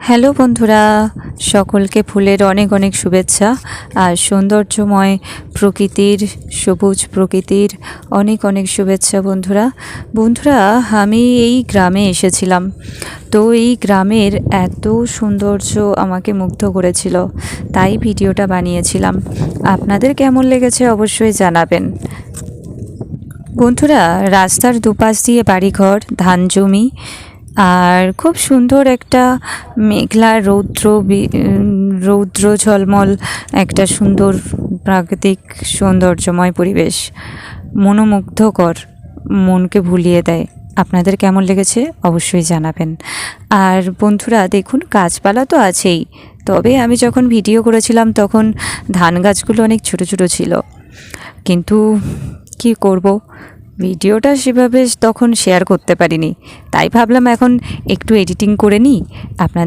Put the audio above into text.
Hello বন্ধুরা, সকলকে ফুলের অনেক অনেক শুভেচ্ছা। আর সৌন্দর্যময় প্রকৃতির, সবুজ প্রকৃতির অনেক অনেক শুভেচ্ছা বন্ধুরা। আমি এই গ্রামে এসেছিলাম, তো এই গ্রামের এত সৌন্দর্য আমাকে মুগ্ধ করেছিল, তাই ভিডিওটা বানিয়েছিলাম। আপনাদের কেমন লেগেছে অবশ্যই জানাবেন বন্ধুরা। রাস্তার দুপাশ দিয়ে বাড়িঘর, ধান জমি, আর খুব সুন্দর একটা মেঘলা রৌদ্র ঝলমল একটা সুন্দর প্রাকৃতিক সৌন্দর্যময় পরিবেশ, মনোমুগ্ধকর, মনকে ভুলিয়ে দেয়। আপনাদের কেমন লেগেছে অবশ্যই জানাবেন। আর বন্ধুরা দেখুন, গাছপালা তো আছেই, তবে আমি যখন ভিডিও করেছিলাম তখন ধান গাছগুলো অনেক ছোট ছোট ছিল, কিন্তু কি করব, ভিডিওটা সেভাবে তখন শেয়ার করতে পারিনি, তাই ভাবলাম এখন একটু এডিটিং করে নিই, আপনাদের